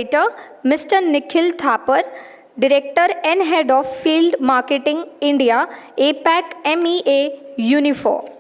Mr. Nikhil Thapar, Director and Head of Field Marketing India, APAC MEA Uniphore.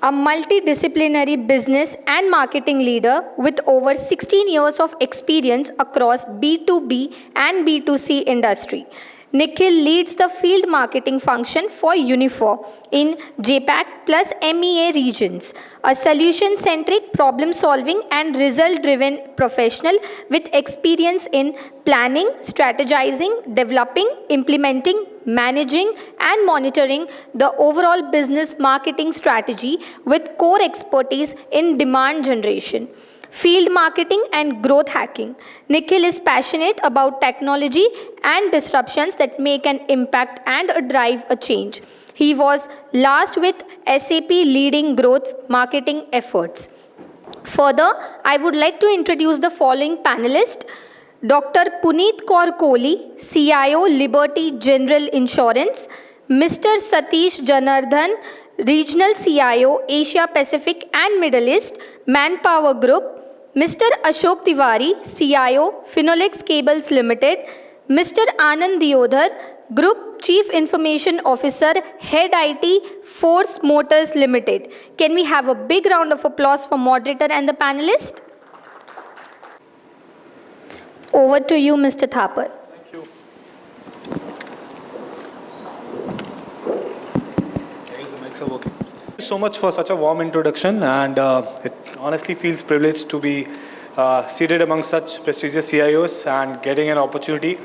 A multidisciplinary business and marketing leader with over 16 years of experience across B2B and B2C industry. Nikhil leads the field marketing function for Uniphore in JPAC plus MEA regions, a solution-centric problem-solving and result-driven professional with experience in planning, strategizing, developing, implementing, managing, and monitoring the overall business marketing strategy with core expertise in demand generation, field marketing, and growth hacking. Nikhil is passionate about technology and disruptions that make an impact and drive a change. He was last with SAP leading growth marketing efforts. Further, I would like to introduce the following panelists. Dr. Puneet Kaur Kohli, CIO, Liberty General Insurance. Mr. Satish Janardhanan, Regional CIO, Asia Pacific and Middle East, ManpowerGroup. Mr. Ashok Tiwari, CIO, Finolex Cables Limited. Mr. Anand Deodhar, Group Chief Information Officer, Head IT, Force Motors Limited. Can we have a big round of applause for moderator and the panelist? Over to you, Mr. Thapar. Thank you. I guess the mics are working. Thank you so much for such a warm introduction, and it honestly feels privileged to be seated among such prestigious CIOs and getting an opportunity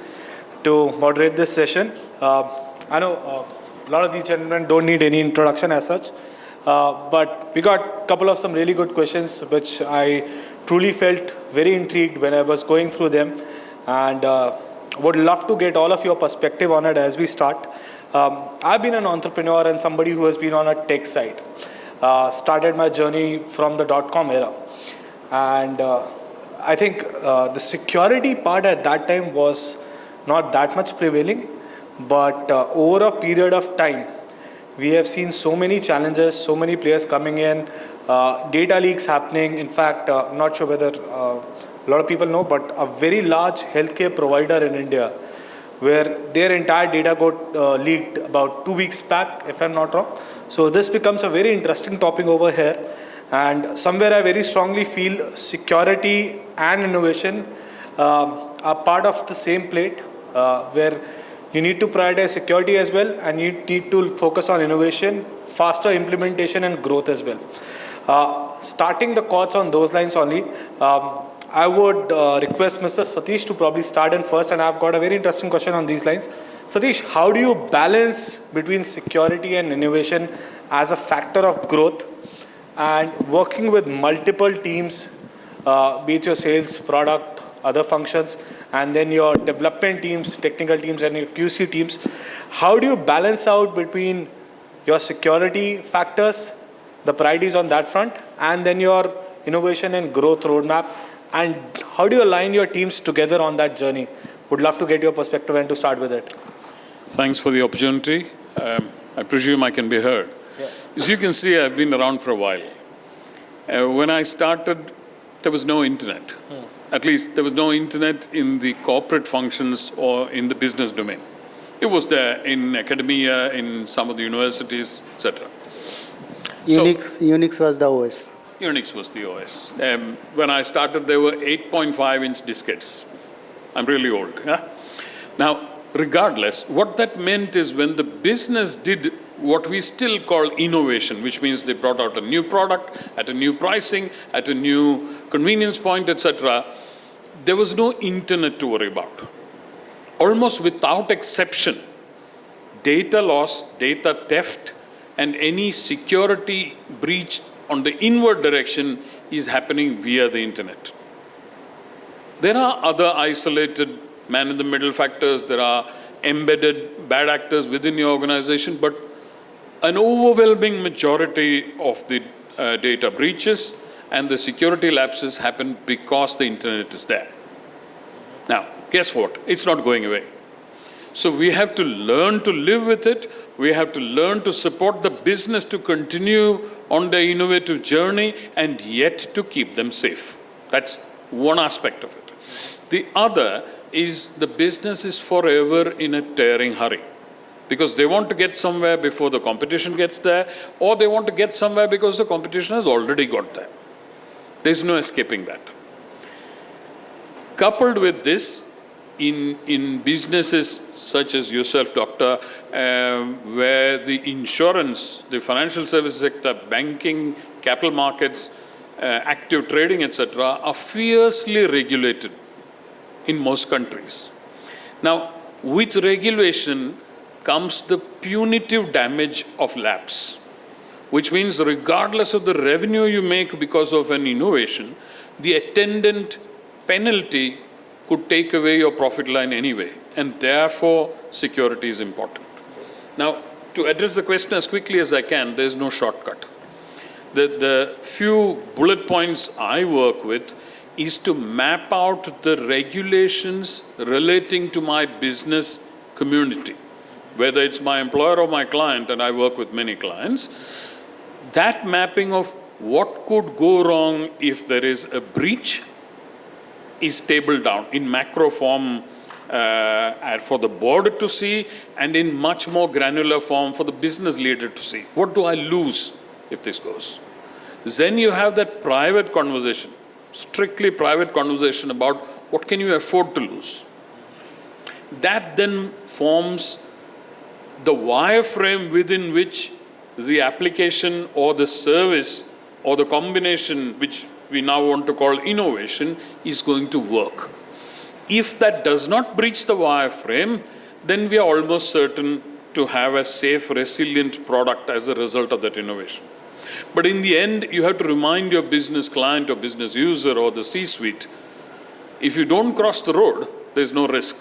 to moderate this session. I know a lot of these gentlemen don't need any introduction as such, but we got a couple of some really good questions which I truly felt very intrigued when I was going through them, and would love to get all of your perspective on it as we start. I've been an entrepreneur and somebody who has been on a tech side. Started my journey from the .com era, and I think the security part at that time was not that much prevailing, but over a period of time, we have seen so many challenges, so many players coming in, data leaks happening. In fact, I'm not sure whether a lot of people know, but a very large healthcare provider in India, where their entire data got leaked about 2 weeks back, if I'm not wrong. So this becomes a very interesting topic over here. And somewhere I very strongly feel security and innovation are part of the same plate, where you need to prioritize security as well, and you need to focus on innovation, faster implementation, and growth as well. Starting the chords on those lines only, I would request Mr. Satish to probably start in first, and I've got a very interesting question on these lines. Satish, how do you balance between security and innovation as a factor of growth and working with multiple teams, be it your sales, product, other functions, and then your development teams, technical teams, and your QC teams? How do you balance out between your security factors, the priorities on that front, and then your innovation and growth roadmap? And how do you align your teams together on that journey? Would love to get your perspective and to start with it. Thanks for the opportunity. I presume I can be heard. Yeah. As you can see, I've been around for a while. When I started, there was no internet. At least there was no internet in the corporate functions or in the business domain. It was there in academia, in some of the universities, etc. Unix was the OS. Unix was the OS. When I started, there were 8.5-inch diskettes. I'm really old. Huh? Now, regardless, what that meant is when the business did what we still call innovation, which means they brought out a new product at a new pricing, at a new convenience point, etc., there was no internet to worry about. Almost without exception, data loss, data theft, and any security breach on the inward direction is happening via the internet. There are other isolated man-in-the-middle factors. There are embedded bad actors within your organization, but an overwhelming majority of the data breaches and the security lapses happen because the internet is there. Now, guess what? It's not going away. So we have to learn to live with it. We have to learn to support the business to continue on their innovative journey and yet to keep them safe. That's one aspect of it. The other is the business is forever in a tearing hurry, because they want to get somewhere before the competition gets there, or they want to get somewhere because the competition has already got there. There's no escaping that. Coupled with this, in businesses such as yourself, doctor, where the insurance, the financial services sector, banking, capital markets, active trading, etc., are fiercely regulated in most countries. Now, with regulation comes the punitive damage of lapse, which means regardless of the revenue you make because of an innovation, the attendant penalty could take away your profit line anyway, and therefore security is important. Now, to address the question as quickly as I can, there's no shortcut. The few bullet points I work with is to map out the regulations relating to my business community, whether it's my employer or my client, and I work with many clients. That mapping of what could go wrong if there is a breach is tabled down in macro form for the board to see, and in much more granular form for the business leader to see. What do I lose if this goes? Then you have that private conversation, strictly private conversation about what can you afford to lose. That then forms the wireframe within which the application or the service or the combination, which we now want to call innovation, is going to work. If that does not breach the wireframe, then we are almost certain to have a safe, resilient product as a result of that innovation. But in the end, you have to remind your business client or business user or the C-suite, if you don't cross the road, there's no risk.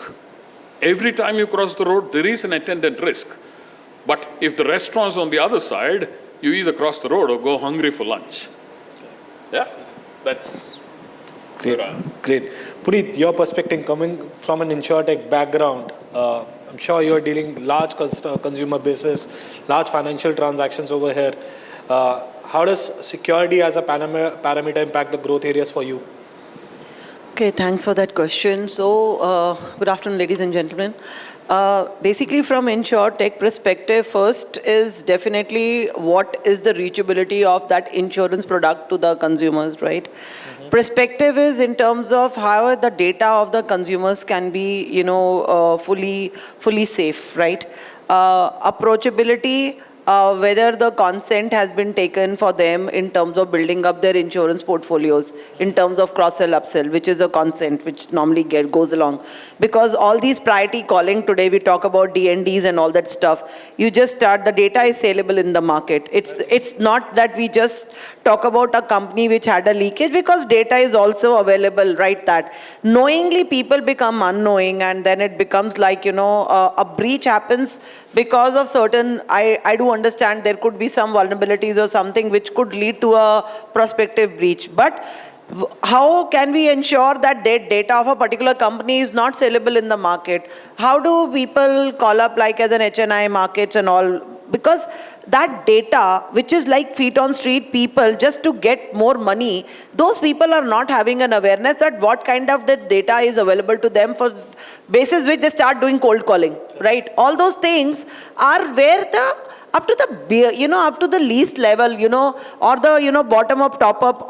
Every time you cross the road, there is an attendant risk. But if the restaurant's on the other side, you either cross the road or go hungry for lunch. Yeah, that's great. Great. Puneet, your perspective coming from an insurtech background, I'm sure you're dealing large consumer bases, large financial transactions over here. How does security as a parameter impact the growth areas for you? Okay, thanks for that question. So, good afternoon, ladies and gentlemen. Basically, from insurtech perspective, first is definitely what is the reachability of that insurance product to the consumers, right? Mm-hmm. Perspective is in terms of how the data of the consumers can be, fully safe, right? Approachability. Whether the consent has been taken for them in terms of building up their insurance portfolios, in terms of cross-sell, upsell, which is a consent which normally goes along. Because all these priority calling today, we talk about D&Ds and all that stuff. You just start, the data is saleable in the market. It's not that we just talk about a company which had a leakage, because data is also available, right? That knowingly people become unknowing, and then it becomes like, a breach happens because of certain, I do understand there could be some vulnerabilities or something which could lead to a prospective breach. But how can we ensure that data of a particular company is not sellable in the market? How do people call up like as an HNI markets and all? Because that data, which is like feet on street people, just to get more money, those people are not having an awareness that what kind of the data is available to them, for basis which they start doing cold calling, right? All those things are where the up to the least level, or the, bottom up, top up,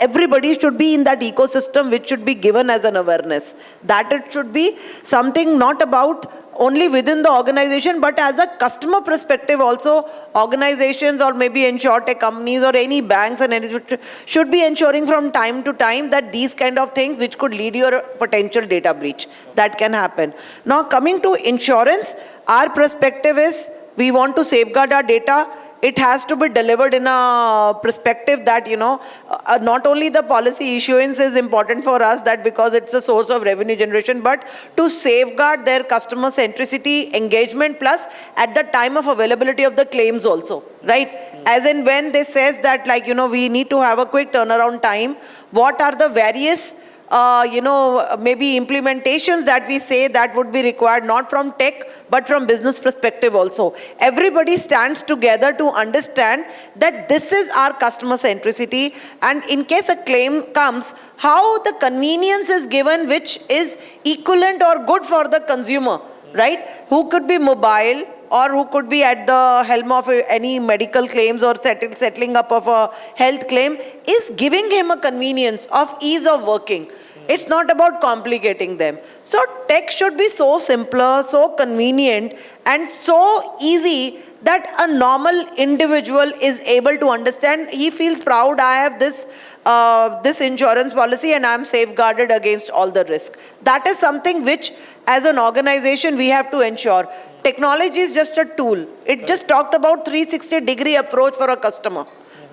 everybody should be in that ecosystem, which should be given as an awareness. That it should be something not about only within the organization, but as a customer perspective also, organizations or maybe insurtech companies or any banks and any should be ensuring from time to time that these kind of things which could lead to a potential data breach, that can happen. Now coming to insurance, our perspective is, we want to safeguard our data. It has to be delivered in a perspective that, not only the policy issuance is important for us, that because it's a source of revenue generation, but to safeguard their customer centricity, engagement, plus at the time of availability of the claims also, right? As in when they says that we need to have a quick turnaround time, what are the various maybe implementations that we say that would be required, not from tech, but from business perspective also. Everybody stands together to understand that this is our customer centricity, and in case a claim comes, how the convenience is given which is equivalent or good for the consumer, right? Who could be mobile, or who could be at the helm of any medical claims or settling up of a health claim, is giving him a convenience of ease of working. It's not about complicating them. So tech should be so simpler, so convenient, and so easy that a normal individual is able to understand. He feels proud, I have this insurance policy and I'm safeguarded against all the risk. That is something which as an organization we have to ensure. Technology is just a tool. It just talked about 360-degree approach for a customer.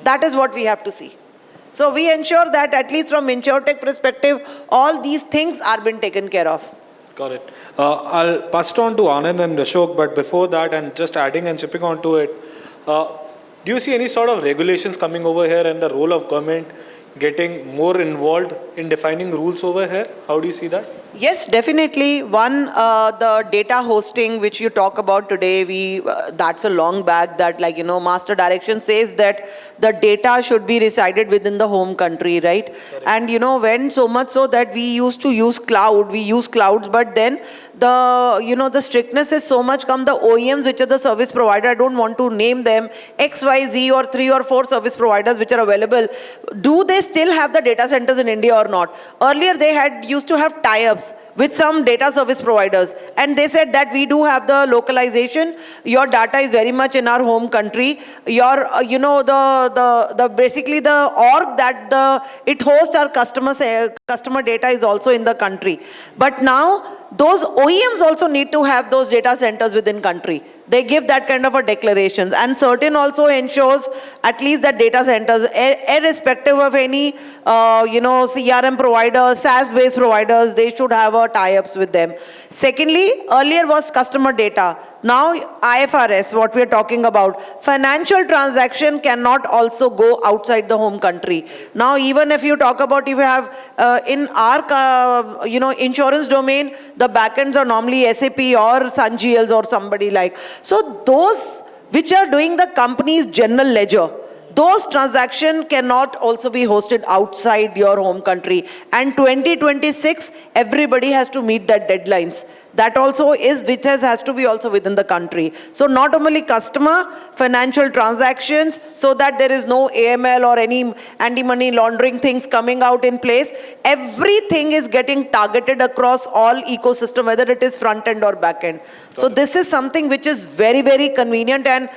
That is what we have to see. So we ensure that at least from InsurTech perspective, all these things are being taken care of. Got it. I'll pass it on to Anand and Ashok, but before that, and just adding and chipping onto it, do you see any sort of regulations coming over here and the role of government getting more involved in defining rules over here? How do you see that? Yes, definitely. One, the data hosting, which you talk about today, that's a long back that, master direction says that the data should be resided within the home country, right? Correct. And, when so much so that we used to use cloud, we use clouds, but then the strictness is so much come the OEMs, which are the service provider, I don't want to name them, XYZ or 3 or 4 service providers which are available. Do they still have the data centers in India or not? Earlier they used to have tie-ups with some data service providers, and they said that we do have the localization, your data is very much in our home country, your basically the org that it hosts our customer data is also in the country. But now those OEMs also need to have those data centers within country. They give that kind of a declaration, and certain also ensures at least that data centers, irrespective of any CRM providers, SaaS-based providers, they should have a tie-ups with them. Secondly, earlier was customer data. Now IFRS, what we are talking about, financial transaction cannot also go outside the home country. Now even if you talk about, if you have in our insurance domain, the backends are normally SAP or SunGLs or somebody like. So those which are doing the company's general ledger, those transactions cannot also be hosted outside your home country. And 2026, everybody has to meet that deadlines. That also is, which has to be also within the country. So not only customer, financial transactions, so that there is no AML or any anti-money laundering things coming out in place. Everything is getting targeted across all ecosystem, whether it is front end or back end. So this is something which is very, very convenient, and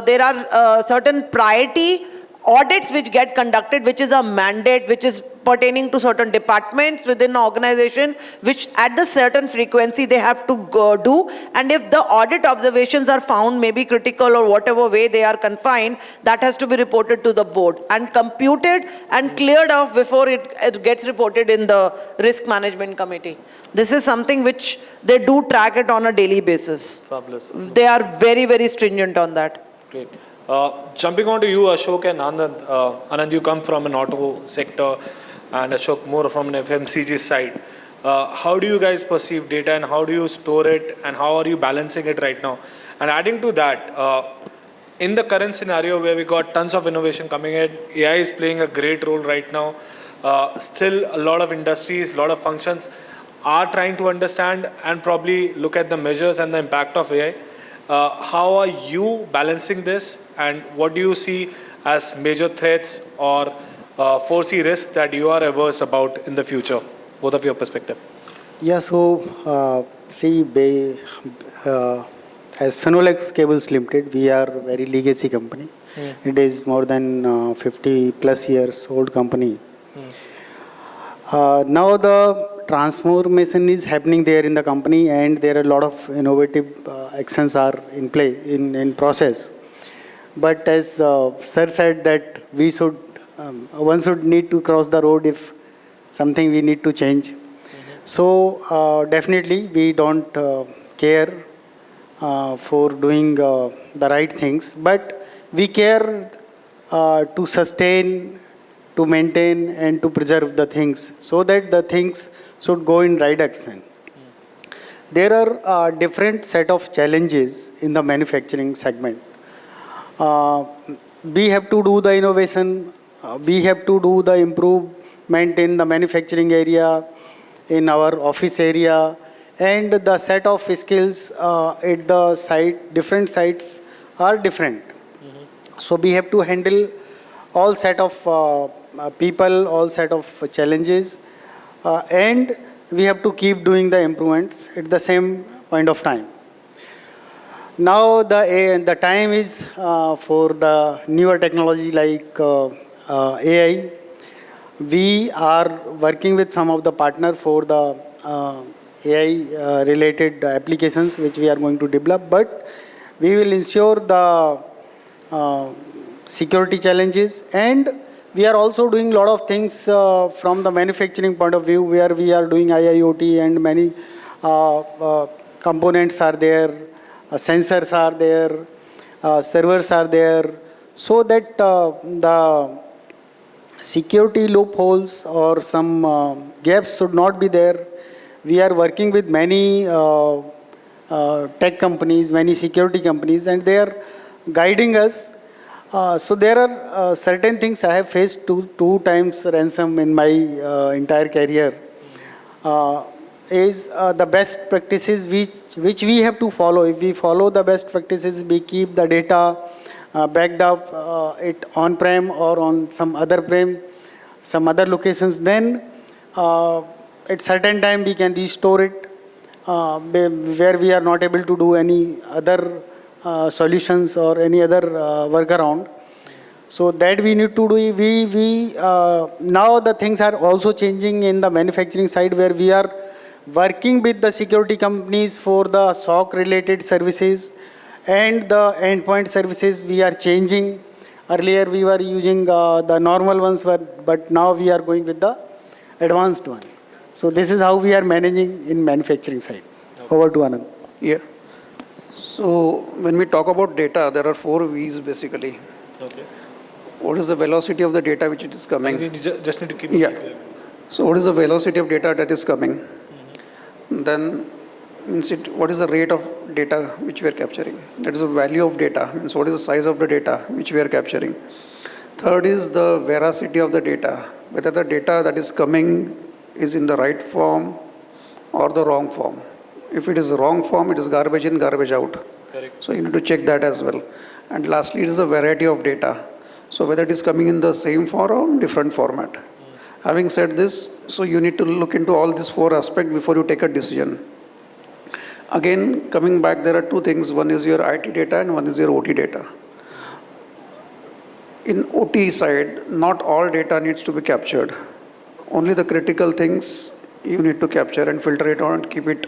there are certain priority audits which get conducted, which is a mandate, which is pertaining to certain departments within an organization, which at the certain frequency they have to do. And if the audit observations are found maybe critical or whatever way they are confined, that has to be reported to the board and computed and cleared off before it gets reported in the risk management committee. This is something which they do track it on a daily basis. Fabulous. They are very, very stringent on that. Great. Jumping on to you, Ashok and Anand. Anand, you come from an auto sector, and Ashok more from an FMCG side. How do you guys perceive data, and how do you store it, and how are you balancing it right now? And adding to that, in the current scenario where we got tons of innovation coming in, AI is playing a great role right now. Still, a lot of industries, a lot of functions are trying to understand and probably look at the measures and the impact of AI. How are you balancing this, and what do you see as major threats or foresee risks that you are averse about in the future, both of your perspective? Yeah, so as Finolex Cables Limited, we are a very legacy company. It is more than 50 plus years old company. Now the transformation is happening there in the company, and there are a lot of innovative actions are in play, in process. But as sir said that we should, one should need to cross the road if something we need to change. So definitely we don't care for doing the right things, but we care to sustain, to maintain and to preserve the things so that the things should go in right direction. There are different set of challenges in the manufacturing segment. We have to do the innovation, we have to do the improvement in the manufacturing area, in our office area, and the set of skills at the site, different sites are different. So we have to handle all set of people, all set of challenges, and we have to keep doing the improvements at the same point of time. Now the time is for the newer technology like AI. We are working with some of the partner for the AI related applications which we are going to develop, but we will ensure the security challenges, and we are also doing a lot of things from the manufacturing point of view where we are doing IIoT and many components are there, sensors are there, servers are there, so that the security loopholes or some gaps should not be there. We are working with many tech companies, many security companies, and they are guiding us. So there are certain things I have faced two times ransom in my entire career. Is the best practices which we have to follow. If we follow the best practices, we keep the data backed up it on-prem or on some other locations, then at certain time we can restore it where we are not able to do any other solutions or any other workaround. So that we need to do. We now the things are also changing in the manufacturing side where we are working with the security companies for the SOC related services and the endpoint services we are changing. Earlier we were using the normal ones, but now we are going with the advanced one. So this is how we are managing in manufacturing side. Okay. Over to Anand. Yeah. So when we talk about data, there are 4 V's basically. Okay. What is the velocity of the data which it is coming? You just need to keep Yeah. So what is the velocity of data that is coming? Then what is the rate of data which we are capturing? That is the value of data. Means what is the size of the data which we are capturing? Third is the veracity of the data. Whether the data that is coming is in the right form or the wrong form. If it is the wrong form, it is garbage in, garbage out. Correct. So you need to check that as well. And lastly, it is the variety of data. So whether it is coming in the same form or different format. Having said this, so you need to look into all these 4 aspects before you take a decision. Again, coming back, there are 2 things. One is your IT data and one is your OT data. In OT side, not all data needs to be captured. Only the critical things you need to capture and filter it out and keep it.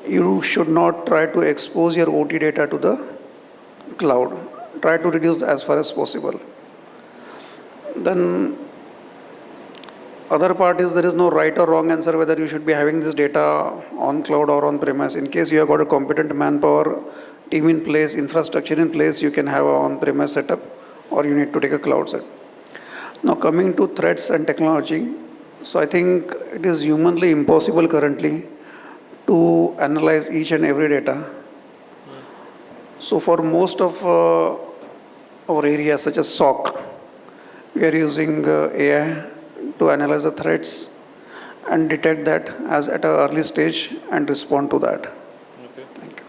You should not try to expose your OT data to the cloud. Try to reduce as far as possible. Then other part is there is no right or wrong answer whether you should be having this data on cloud or on premise. In case you have got a competent manpower team in place, infrastructure in place, you can have an on-premise setup or you need to take a cloud set. Now coming to threats and technology, so I think it is humanly impossible currently to analyze each and every data. So for most of our areas such as SOC, we are using AI to analyze the threats and detect that as at an early stage and respond to that. Okay. Thank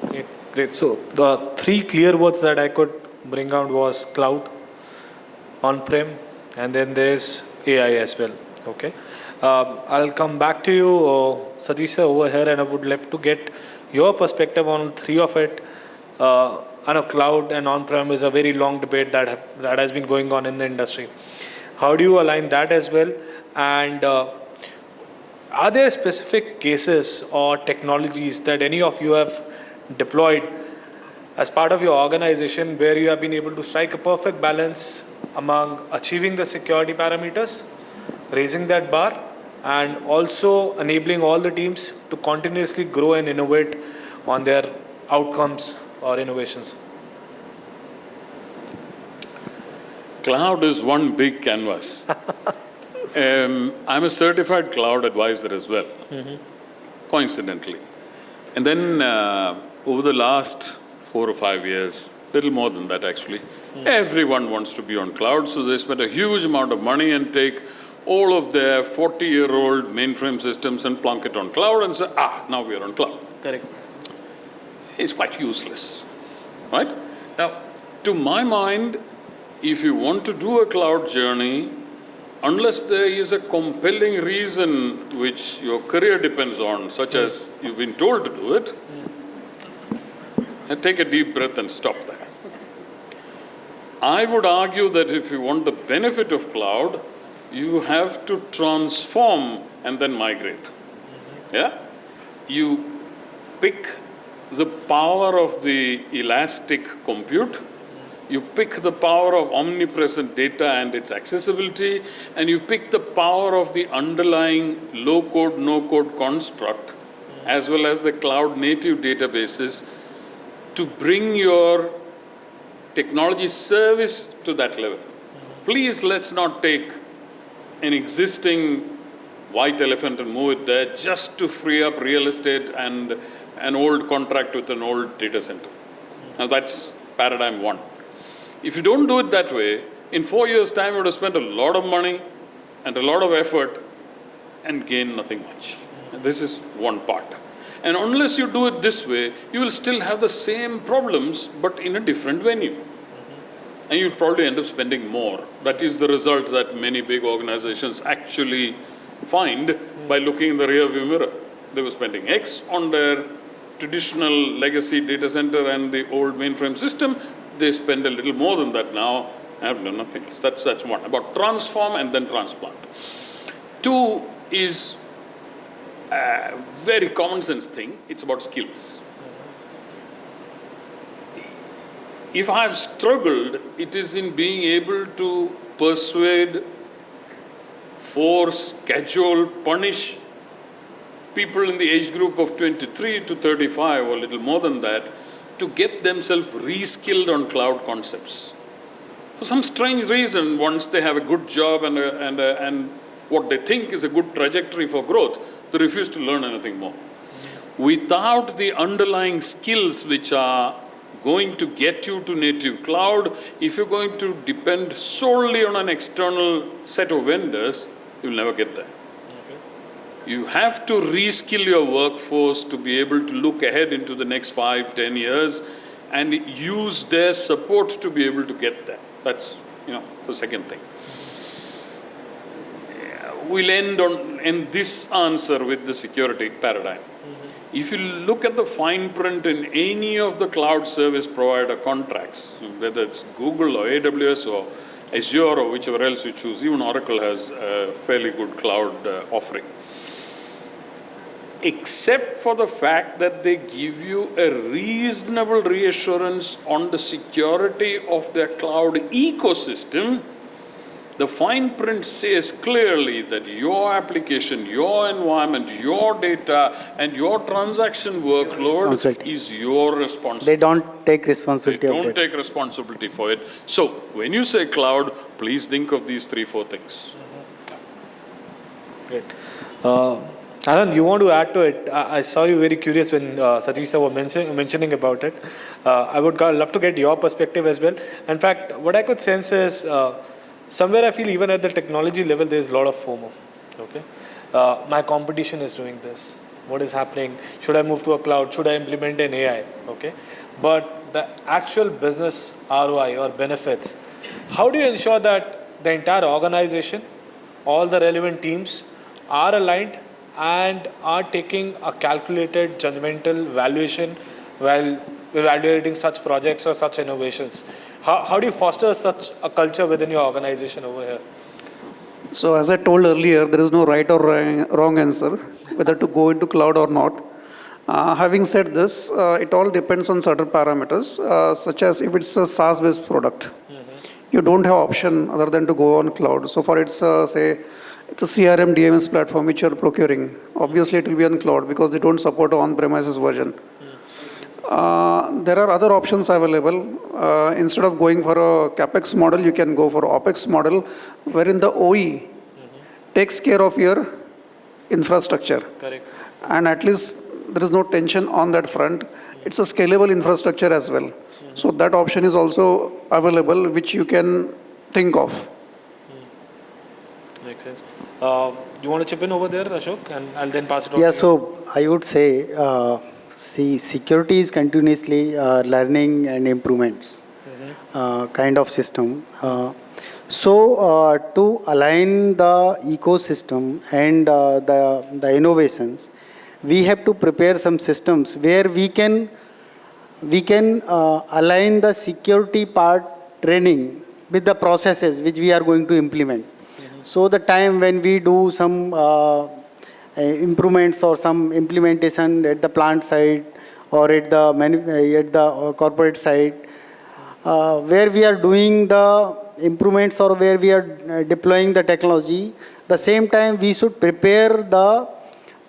you. Okay, great. So the 3 clear words that I could bring out was cloud, on-prem, and then there's AI as well. Okay. I'll come back to you, Satish sir, over here, and I would love to get your perspective on 3 of it. I know cloud and on-prem is a very long debate that has been going on in the industry. How do you align that as well? And are there specific cases or technologies that any of you have deployed as part of your organization where you have been able to strike a perfect balance among achieving the security parameters, raising that bar, and also enabling all the teams to continuously grow and innovate on their outcomes or innovations? Cloud is one big canvas. I'm a certified cloud advisor as well, coincidentally. And then over the last 4 or 5 years, little more than that actually, everyone wants to be on cloud, so they spend a huge amount of money and take all of their 40-year-old mainframe systems and plunk it on cloud and say, now we are on cloud. Correct. It's quite useless, right? Now, to my mind, if you want to do a cloud journey, unless there is a compelling reason which your career depends on, such as you've been told to do it, and take a deep breath and stop there. I would argue that if you want the benefit of cloud, you have to transform and then migrate. Yeah? You pick the power of the elastic compute, you pick the power of omnipresent data and its accessibility, and you pick the power of the underlying low-code, no-code construct, as well as the cloud-native databases, to bring your technology service to that level. Please let's not take an existing white elephant and move it there just to free up real estate and an old contract with an old data center. Now that's paradigm one. If you don't do it that way, in 4 years' time you would have spent a lot of money and a lot of effort and gain nothing much. And this is one part. And unless you do it this way, you will still have the same problems but in a different venue. And you'll probably end up spending more. That is the result that many big organizations actually find by looking in the rearview mirror. They were spending X on their traditional legacy data center and the old mainframe system. They spend a little more than that now and have done nothing else. That's one, about transform and then transplant. Two is a very common sense thing. It's about skills. If I have struggled, it is in being able to persuade, force, schedule, punish people in the age group of 23 to 35 or a little more than that to get themselves re-skilled on cloud concepts. For some strange reason, once they have a good job and what they think is a good trajectory for growth, they refuse to learn anything more. Without the underlying skills which are going to get you to native cloud, if you're going to depend solely on an external set of vendors, you'll never get there. You have to reskill your workforce to be able to look ahead into the next 5, 10 years and use their support to be able to get there. That's, the second thing. We'll end this answer with the security paradigm. If you look at the fine print in any of the cloud service provider contracts, whether it's Google or AWS or Azure or whichever else you choose, even Oracle has a fairly good cloud offering. Except for the fact that they give you a reasonable reassurance on the security of their cloud ecosystem, the fine print says clearly that your application, your environment, your data, and your transaction workload is your responsibility. They don't take responsibility They of don't it. take responsibility for it. So, when you say cloud, please think of these 3-4 things. Great. Anand, you want to add to it? I saw you very curious when Satish was mentioning about it. I would love to get your perspective as well. In fact, what I could sense is somewhere I feel even at the technology level, there is a lot of FOMO. Okay, my competition is doing this. What is happening? Should I move to a cloud? Should I implement an AI? Okay, but the actual business ROI or benefits, how do you ensure that the entire organization, all the relevant teams are aligned and are taking a calculated, judgmental valuation while evaluating such projects or such innovations? How do you foster such a culture within your organization over here? So as I told earlier, there is no right or wrong answer, whether to go into cloud or not. Having said this, it all depends on certain parameters, such as if it's a SaaS-based product, you don't have option other than to go on cloud. So for it's say, it's a CRM DMS platform which you're procuring. Obviously, it will be on cloud because they don't support on-premises version. There are other options available. Instead of going for a capex model, you can go for opex model, wherein the OE takes care of your infrastructure. Correct. And at least there is no tension on that front. It's a scalable infrastructure as well. So that option is also available, which you can think of. Makes sense. You want to chip in over there, Ashok, and I'll then pass it on. Yeah, to you. so I would say, see, security is continuously learning and improvements kind of system. So to align the ecosystem and the innovations, we have to prepare some systems where we can align the security part training with the processes which we are going to implement. So the time when we do some improvements or some implementation at the plant side or at the corporate side, where we are doing the improvements or where we are deploying the technology, the same time we should prepare the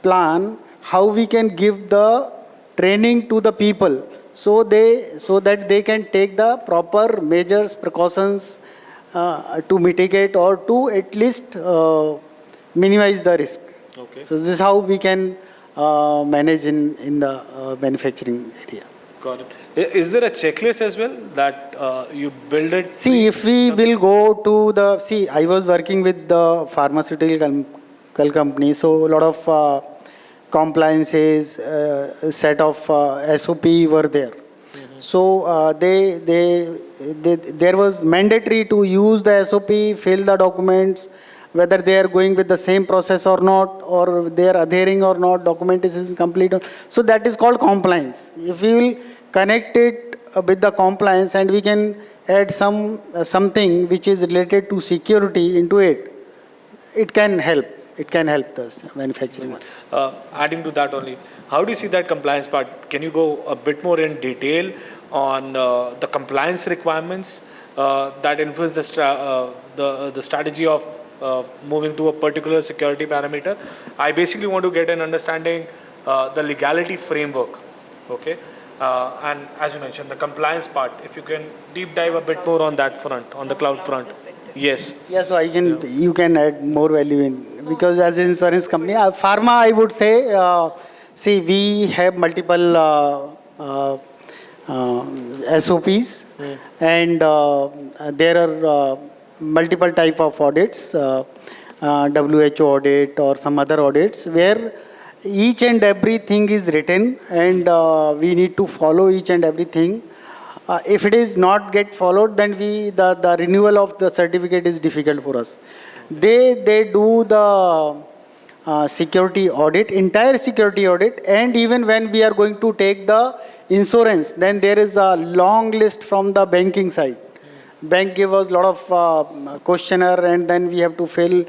plan how we can give the training to the people so that they can take the proper measures, precautions to mitigate or to at least minimize the risk. Okay. So this is how we can manage in the manufacturing area. Got it. Is there a checklist as well that you build it? See, if we will go to the, see, I was working with the pharmaceutical company, so a lot of compliances, set of SOP were there. So there was mandatory to use the SOP, fill the documents, whether they are going with the same process or not, or they are adhering or not, documentation is complete. So that is called compliance. If we will connect it with the compliance and we can add something which is related to security into it, it can help. It can help the manufacturing. Adding to that only, how do you see that compliance part? Can you go a bit more in detail on the compliance requirements that influence the strategy of moving to a particular security parameter? I basically want to get an understanding the legality framework, okay? And as you mentioned, the compliance part, if you can deep dive a bit more on that front, on the cloud front. Yes. Yeah, so you can add more value in, because as an insurance company, pharma, I would say, see, we have multiple SOPs and there are multiple type of audits, WHO audit or some other audits, where each and everything is written and we need to follow each and everything. If it is not get followed, then the renewal of the certificate is difficult for us. They do the security audit, entire security audit, and even when we are going to take the insurance, then there is a long list from the banking side. Bank give us a lot of questionnaire and then we have to fill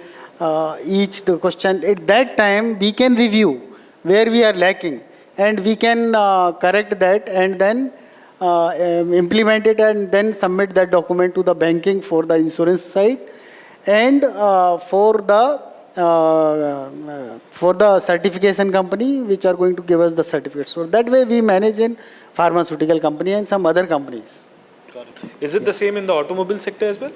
each the question. At that time, we can review where we are lacking and we can correct that and then implement it and then submit that document to the banking for the insurance side and for the certification company which are going to give us the certificate. So that way we manage in pharmaceutical company and some other companies. Got it. Is it the same in the automobile sector as well?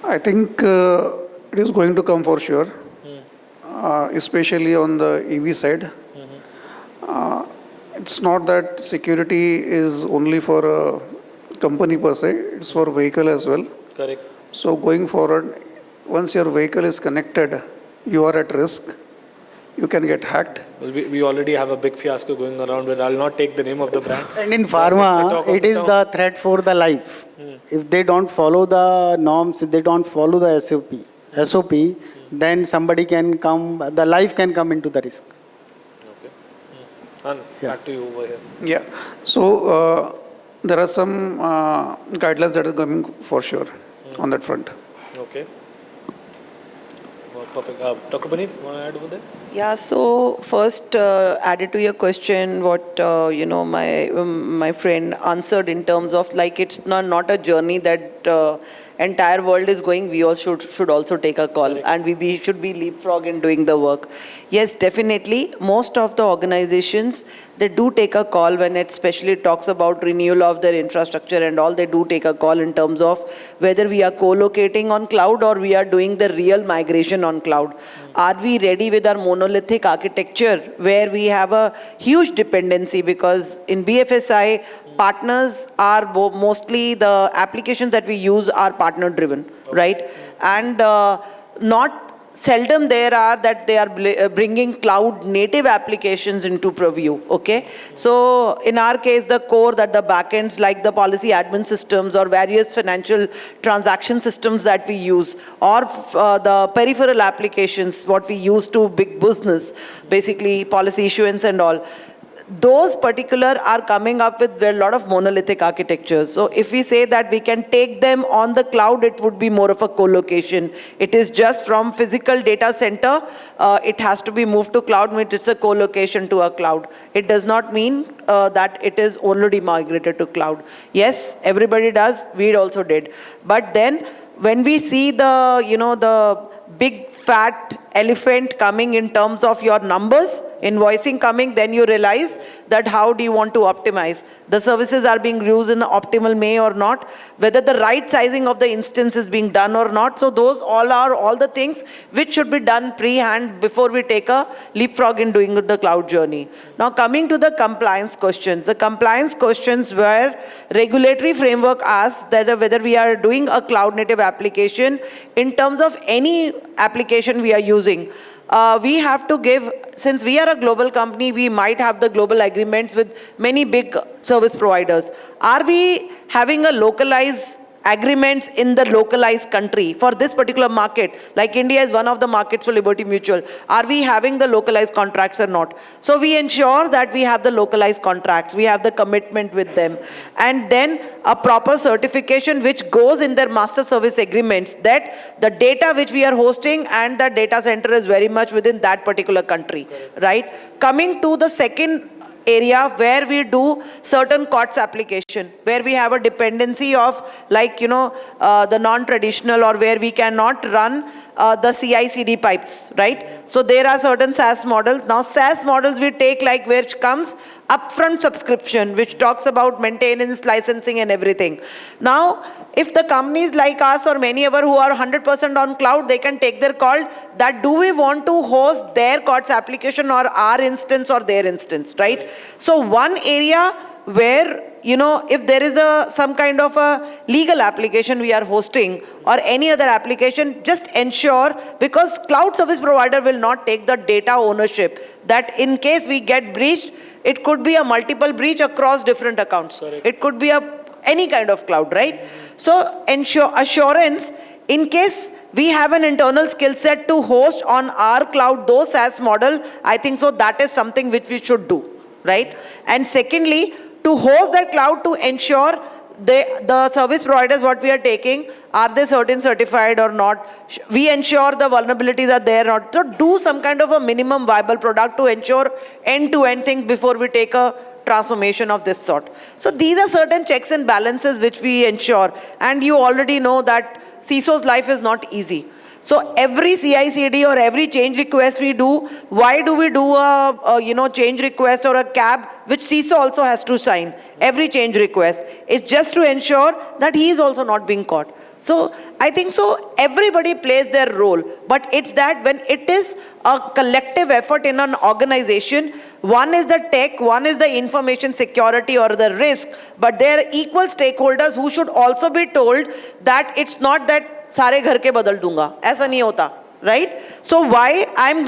I think it is going to come for sure, especially on the EV side. It's not that security is only for a company per se, it's for vehicle as well. Correct. So going forward, once your vehicle is connected, you are at risk. You can get hacked. Well, we already have a big fiasco going around with, I'll not take the name of the brand. And in pharma, it is the threat for the life. If they don't follow the norms, if they don't follow the SOP, then somebody can come, the life can come into the risk. Okay. And back to you over here. Yeah. So there are some guidelines that are coming for sure on that front. Okay. Well, perfect. Dr. Puneet, want to add over there? Yeah, so first added to your question, what my friend answered in terms of like it's not a journey that entire world is going, we all should also take a call, and we should be leapfrog in doing the work. Yes, definitely. Most of the organizations, they do take a call when it especially talks about renewal of their infrastructure and all. They do take a call in terms of whether we are co-locating on cloud or we are doing the real migration on cloud. Are we ready with our monolithic architecture where we have a huge dependency? Because in BFSI, partners are mostly the applications that we use are partner driven, right? And not seldom there are that they are bringing cloud native applications into purview, okay? So in our case, the core that the backends like the policy admin systems or various financial transaction systems that we use, or the peripheral applications, what we use to big business, basically policy issuance and all. Those particular are coming up with a lot of monolithic architectures. So if we say that we can take them on the cloud, it would be more of a co-location. It is just from physical data center, it has to be moved to cloud, it's a co-location to a cloud. It does not mean that it is already migrated to cloud. Yes, everybody does, we also did. But then when we see the, the big fat elephant coming in terms of your numbers, invoicing coming, then you realize that how do you want to optimize? The services are being used in an optimal way or not, whether the right sizing of the instance is being done or not. So those all are all the things which should be done pre-hand before we take a leapfrog in doing the cloud journey. Now coming to the compliance questions. The compliance questions where regulatory framework asks that whether we are doing a cloud native application in terms of any application we are using. We have to give, since we are a global company, we might have the global agreements with many big service providers. Are we having a localized agreements in the localized country for this particular market? Like India is one of the markets for Liberty Mutual. Are we having the localized contracts or not? So we ensure that we have the localized contracts, we have the commitment with them, and then a proper certification which goes in their master service agreements that the data which we are hosting and the data center is very much within that particular country, right? Coming to the second area where we do certain COTS application, where we have a dependency of like, the non-traditional, or where we cannot run the CI/CD pipes, right? So there are certain SaaS models. Now SaaS models we take like which comes upfront subscription, which talks about maintenance, licensing and everything. Now, if the companies like us or many other who are 100% on cloud, they can take their call that do we want to host their COTS application or our instance or their instance, right? So one area where, if there is some kind of a legal application we are hosting or any other application, just ensure, because cloud service provider will not take the data ownership, that in case we get breached, it could be a multiple breach across different accounts. Correct. It could be any kind of cloud, right? So ensure assurance, in case we have an internal skill set to host on our cloud those SaaS model, I think so that is something which we should do, right? And secondly, to host that cloud, to ensure the service providers what we are taking, are they certified or not? We ensure the vulnerabilities are there or not. So do some kind of a minimum viable product to ensure end-to-end things before we take a transformation of this sort. So these are certain checks and balances which we ensure. And you already know that CISO's life is not easy. So every CI/CD or every change request we do, why do we do a change request or a CAB, which CISO also has to sign? Every change request is just to ensure that he is also not being caught. So I think so everybody plays their role, but it's that when it is a collective effort in an organization, one is the tech, one is the information security or the risk, but there are equal stakeholders who should also be told that it's not that सारे घर के बदल दूंगा, ऐसा नहीं होता, right? So why I'm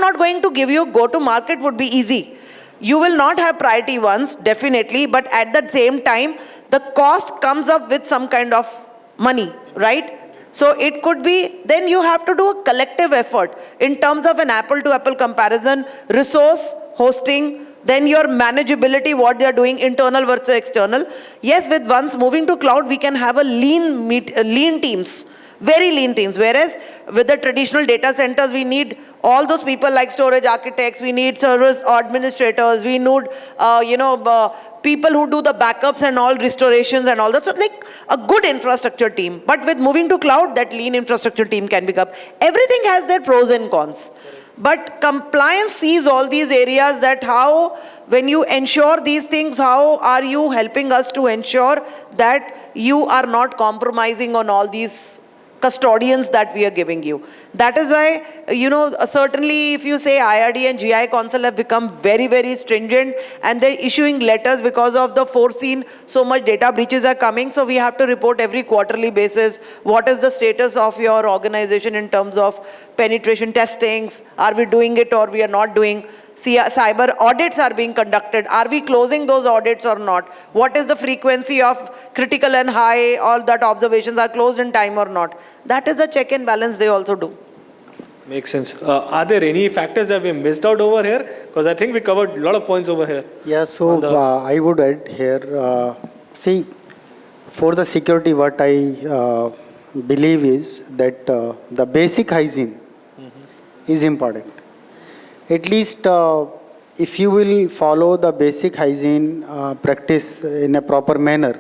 not going to give you go to market would be easy. You will not have priority ones, definitely, but at the same time, the cost comes up with some kind of money, right? So it could be, then you have to do a collective effort in terms of an apple to apple comparison, resource, hosting, then your manageability, what they are doing, internal versus external. Yes, with once moving to cloud, we can have a lean teams, Very lean teams. Whereas with the traditional data centers, we need all those people like storage architects, we need service administrators, we need, people who do the backups and all restorations and all that. So like a good infrastructure team. But with moving to cloud, that lean infrastructure team can become. Everything has their pros and cons. But compliance sees all these areas that how, when you ensure these things, how are you helping us to ensure that you are not compromising on all these custodians that we are giving you. That is why, certainly if you say IRD and GI Council have become very, very stringent and they're issuing letters because of the foreseen so much data breaches are coming. So we have to report every quarterly basis. What is the status of your organization in terms of penetration testings? Are we doing it or we are not doing? Cyber audits are being conducted. Are we closing those audits or not? What is the frequency of critical and high? All that observations are closed in time or not? That is a check and balance they also do. Makes sense. Are there any factors that we missed out over here? Because I think we covered a lot of points over here. Yeah, so I would add here, see, for the security, what I believe is that the basic hygiene is important. At least if you will follow the basic hygiene practice in a proper manner,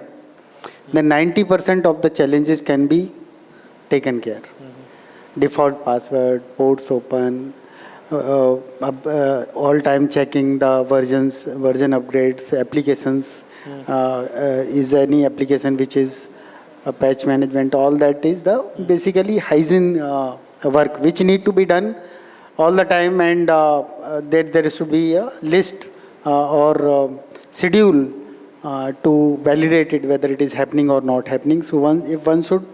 then 90% of the challenges can be taken care. Default password, ports open, all time checking the version upgrades, applications, is any application which is a patch management, all that is the basically hygiene work which need to be done all the time, and there should be a list or schedule to validate it whether it is happening or not happening. So if one should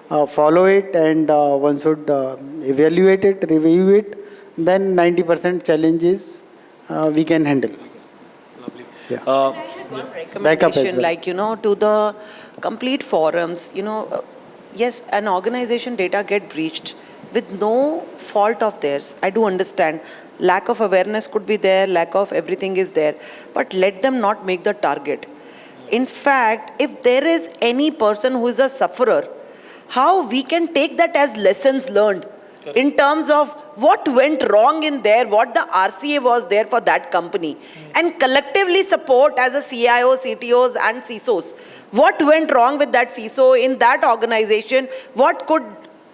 follow it and one should evaluate it, review it, then 90% challenges we can handle. Lovely. Yeah. Backup as well. Like, to the complete forums, yes, an organization data get breached with no fault of theirs. I do understand. Lack of awareness could be there, lack of everything is there. But let them not make the target. In fact, if there is any person who is a sufferer, how we can take that as lessons learned in terms of what went wrong in there, what the RCA was there for that company, and collectively support as a CIO, CTOs and CISOs. What went wrong with that CISO in that organization? What could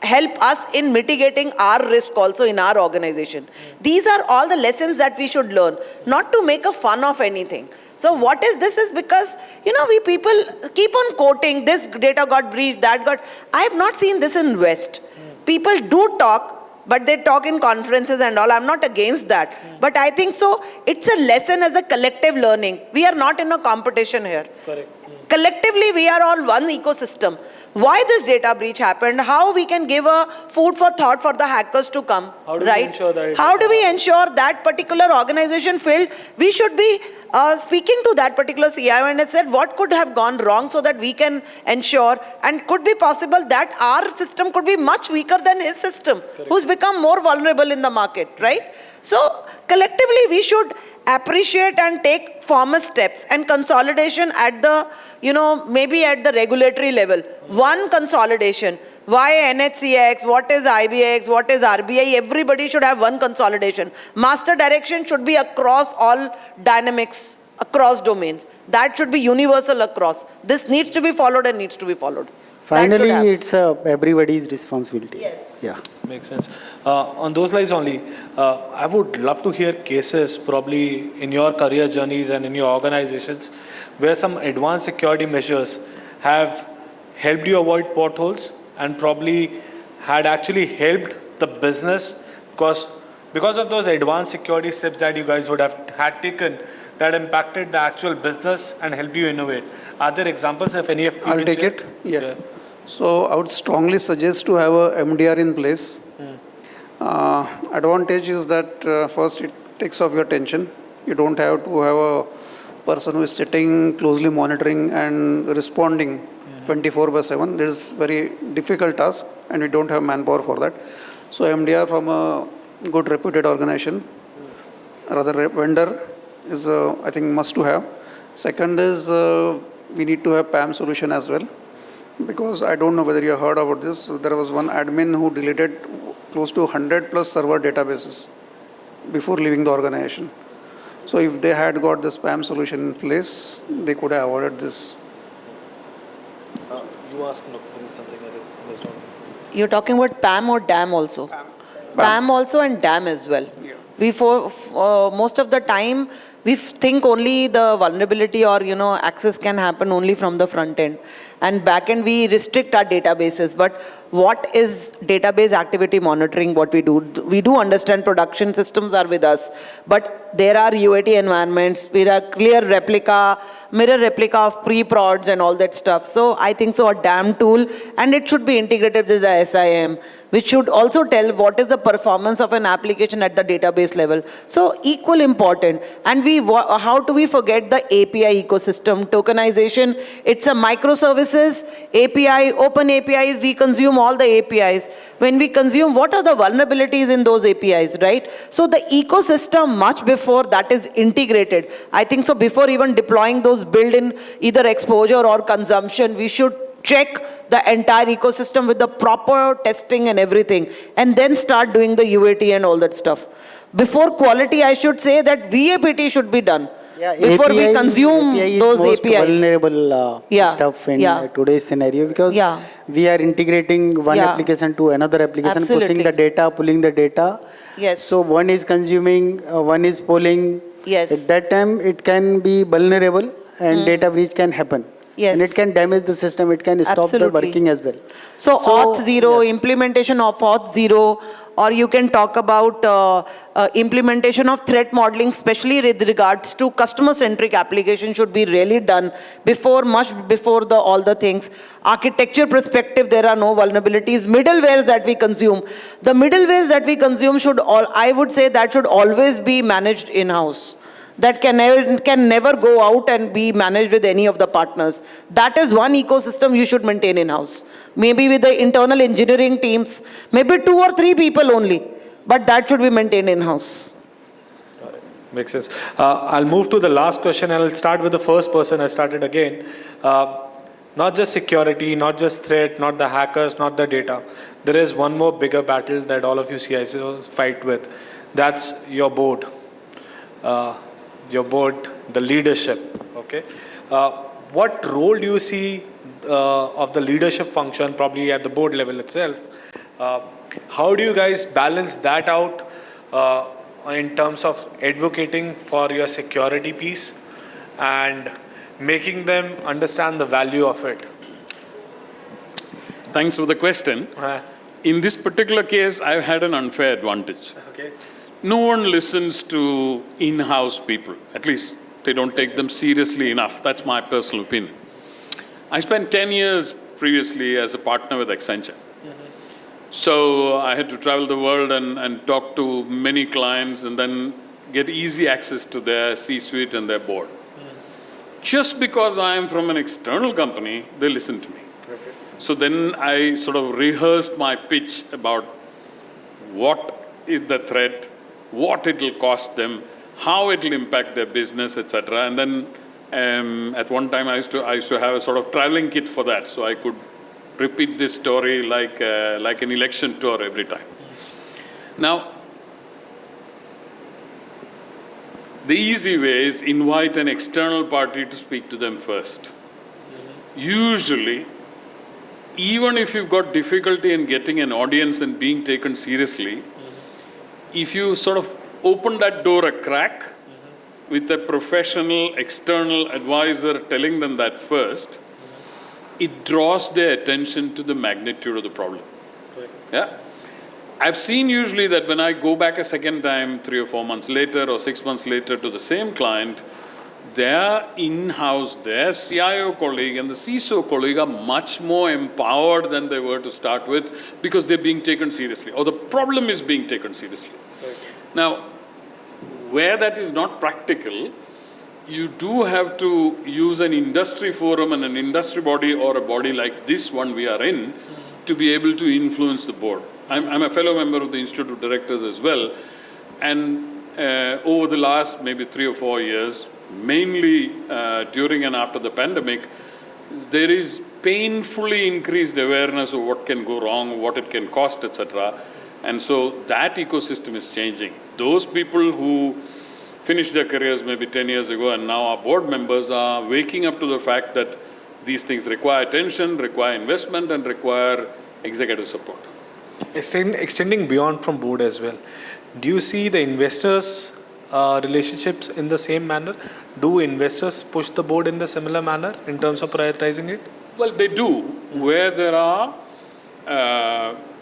help us in mitigating our risk also in our organization? These are all the lessons that we should learn, not to make a fun of anything. So what is this is because, we people keep on quoting, this data got breached, that got, I have not seen this in West. People do talk, but they talk in conferences and all. I'm not against that. But I think so, it's a lesson as a collective learning. We are not in a competition here. Correct. Collectively, we are all one ecosystem. Why this data breach happened, how we can give a food for thought for the hackers to come, How do we ensure that How do we ensure that particular organization failed? We should be speaking to that particular CIO and it said what could have gone wrong so that we can ensure, and could be possible that our system could be much weaker than his system, who's become more vulnerable in the market, right? So collectively we should appreciate and take formal steps and consolidation at the, maybe at the regulatory level. One consolidation. Why NHCX, what is IBX, what is RBI, everybody should have one consolidation. Master direction should be across all dynamics, across domains. That should be universal across. This needs to be followed and needs to be followed. Finally, it's everybody's responsibility. Yes. Yeah. Makes sense. On those lines only, I would love to hear cases probably in your career journeys and in your organizations where some advanced security measures have helped you avoid potholes and probably had actually helped the business because of those advanced security steps that you guys would have had taken that impacted the actual business and helped you innovate. Are there examples of any of you? I'll take it. Yeah. So I would strongly suggest to have a MDR in place. Advantage is that first it takes off your tension. You don't have to have a person who is sitting closely monitoring and responding 24/7. It is very difficult task and we don't have manpower for that. So MDR from a good reputed organization, rather vendor, is I think must to have. Second is we need to have PAM solution as well. Because I don't know whether you heard about this. There was one admin who deleted close to 100 plus server databases before leaving the organization. So if they had got the spam solution in place, they could have avoided this. You asked something I missed on. You're talking about PAM or DAM also? PAM also and DAM as well. Yeah. Most of the time, we think only the vulnerability or, access can happen only from the front end. And back end, we restrict our databases. But what is database activity monitoring, what we do? We do understand production systems are with us. But there are UAT environments, there are clear replica, mirror replica of pre-prods and all that stuff. So I think so a DAM tool, and it should be integrated with the SIM, which should also tell what is the performance of an application at the database level. So equal important. And how do we forget the API ecosystem? Tokenization, it's a microservices, API, open APIs, we consume all the APIs. When we consume, what are the vulnerabilities in those APIs, right? So the ecosystem, much before that is integrated. I think so before even deploying those build in either exposure or consumption, we should check the entire ecosystem with the proper testing and everything, and then start doing the UAT and all that stuff. Before quality, I should say that VAPT should be done. Yeah, before API, we consume API those is most APIs. vulnerable stuff in today's scenario, because we are integrating one application to another application, pushing the data, pulling the data. Yes. So one is consuming, one is pulling. Yes. At that time, it can be vulnerable and data breach can happen. Yes. And it can damage the system, it can stop the working as well. So auth 0, implementation of auth 0, or you can talk about implementation of threat modeling, especially with regards to customer-centric application should be really done much before all the things. Architecture perspective, there are no vulnerabilities. Middlewares that we consume. The middlewares that we consume I would say that should always be managed in-house. That can never go out and be managed with any of the partners. That is one ecosystem you should maintain in-house. Maybe with the internal engineering teams, maybe 2 or 3 people only, but that should be maintained in-house. Makes sense. I'll move to the last question, and I'll start with the first person. I started again. Not just security, not just threat, not the hackers, not the data. There is one more bigger battle that all of you CIOs fight with. That's your board. The leadership, okay? What role do you see of the leadership function, probably at the board level itself? How do you guys balance that out in terms of advocating for your security piece and making them understand the value of it? Thanks for the question. In this particular case, I've had an unfair advantage. Okay. No one listens to in-house people. At least they don't take them seriously enough. That's my personal opinion. I spent 10 years previously as a partner with Accenture. So I had to travel the world and talk to many clients and then get easy access to their C-suite and their board. Just because I am from an external company, they listen to me. Okay. So then I sort of rehearsed my pitch about what is the threat, what it will cost them, how it will impact their business, etc. And then at one time I used to have a sort of traveling kit for that, so I could repeat this story like an election tour every time. Now, the easy way is invite an external party to speak to them first. Usually, even if you've got difficulty in getting an audience and being taken seriously, if you sort of open that door a crack with a professional external advisor telling them that first, it draws their attention to the magnitude of the problem. Right. Yeah? I've seen usually that when I go back a second time, 3 or 4 months later or 6 months later to the same client, their in-house, their CIO colleague and the CISO colleague are much more empowered than they were to start with because they're being taken seriously, or the problem is being taken seriously. Right. Now, where that is not practical, you do have to use an industry forum and an industry body or a body like this one we are in to be able to influence the board. I'm a fellow member of the Institute of Directors as well, and over the last maybe 3 or 4 years, mainly during and after the pandemic, there is painfully increased awareness of what can go wrong, what it can cost, etc. And so that ecosystem is changing. Those people who finished their careers maybe 10 years ago and now are board members are waking up to the fact that these things require attention, require investment, and require executive support. Extending beyond from board as well, do you see the investors' relationships in the same manner? Do investors push the board in the similar manner in terms of prioritizing it? Well, they do, where there are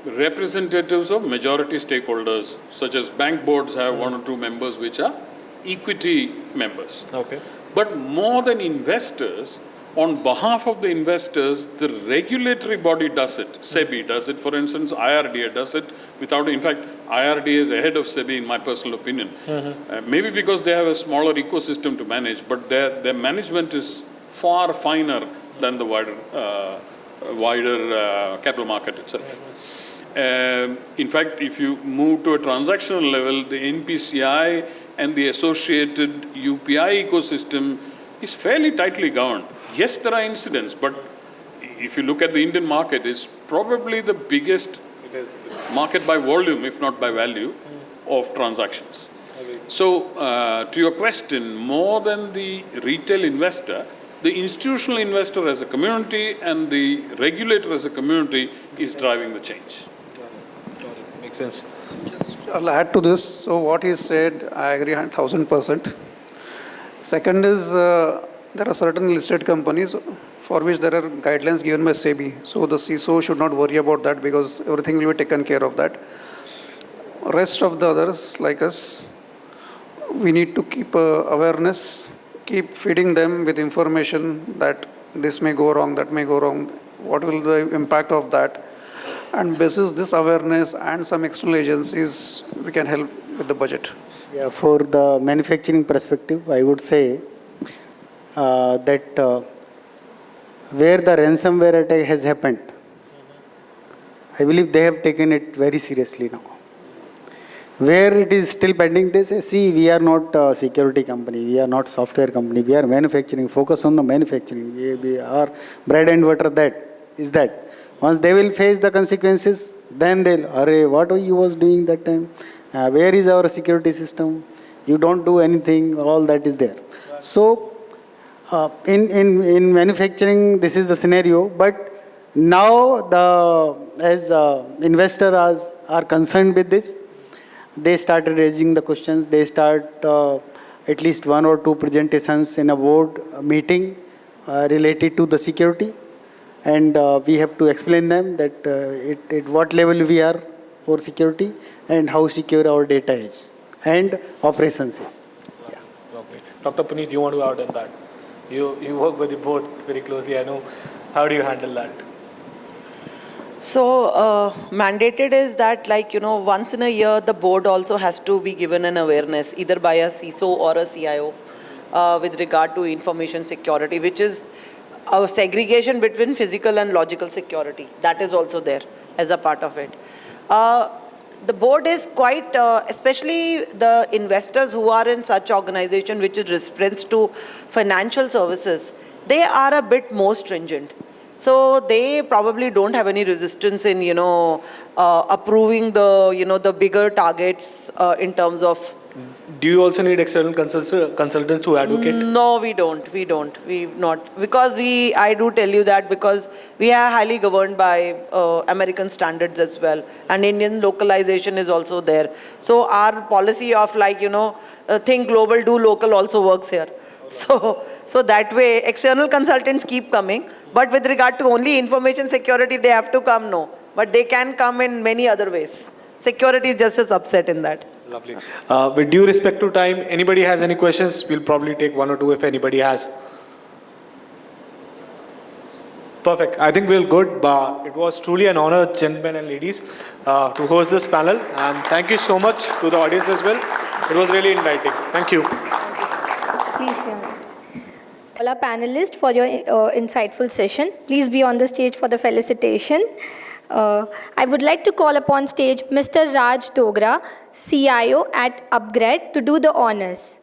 representatives of majority stakeholders, such as bank boards have one or two members which are equity members. Okay. But more than investors, on behalf of the investors, the regulatory body does it. SEBI does it, for instance, IRDA does it without, in fact, IRDA is ahead of SEBI in my personal opinion. Maybe because they have a smaller ecosystem to manage, but their management is far finer than the wider capital market itself. In fact, if you move to a transactional level, the NPCI and the associated UPI ecosystem is fairly tightly governed. Yes, there are incidents, but if you look at the Indian market, it's probably the biggest market by volume, if not by value, of transactions. So, to your question, more than the retail investor, the institutional investor as a community and the regulator as a community is driving the change. Got it. Makes sense. I'll add to this. So what he said, I agree 1000%. Second is, there are certain listed companies for which there are guidelines given by SEBI. So the CISO should not worry about that because everything will be taken care of that. Rest of the others, like us, we need to keep awareness, keep feeding them with information that this may go wrong, that may go wrong, what will the impact of that. And basis this awareness and some external agencies, we can help with the budget. Yeah, for the manufacturing perspective, I would say that where the ransomware attack has happened, I believe they have taken it very seriously now. Where it is still pending, they say, see, we are not a security company, we are not software company, we are manufacturing, focus on the manufacturing. We are bread and butter, that is that. Once they will face the consequences, then they'll, array, what you was doing that time? Where is our security system? You don't do anything, all that is there. So, in manufacturing, this is the scenario, but now as investors are concerned with this, they started raising the questions, they start at least one or two presentations in a board meeting related to the security, and we have to explain them that at what level we are for security and how secure our data is and operations is. Yeah. Okay. Dr. Puneet, you want to add on that? You work with the board very closely, I know. How do you handle that? So mandated is that, like, once in a year, the board also has to be given an awareness, either by a CISO or a CIO with regard to information security, which is a segregation between physical and logical security. That is also there as a part of it. The board is quite, especially the investors who are in such organization, which is reference to financial services, they are a bit more stringent. So they probably don't have any resistance in, approving the, the bigger targets in terms of. Do you also need external consultants to advocate? No, we don't. We've not. Because I do tell you that because we are highly governed by American standards as well. And Indian localization is also there. So our policy of think global, do local also works here. So that way, external consultants keep coming. But with regard to only information security, they have to come, no. But they can come in many other ways. Security is just a subset in that. Lovely. With due respect to time, anybody has any questions? We'll probably take one or two if anybody has. Perfect. I think we're good. It was truly an honor, gentlemen and ladies, to host this panel. And thank you so much to the audience as well. It was really enlightening. Thank you. Please be on the all our panelists for your insightful session. Please be on the stage for the felicitation. I would like to call upon stage Mr. Raj Dogra, CIO at Upgrade, to do the honors.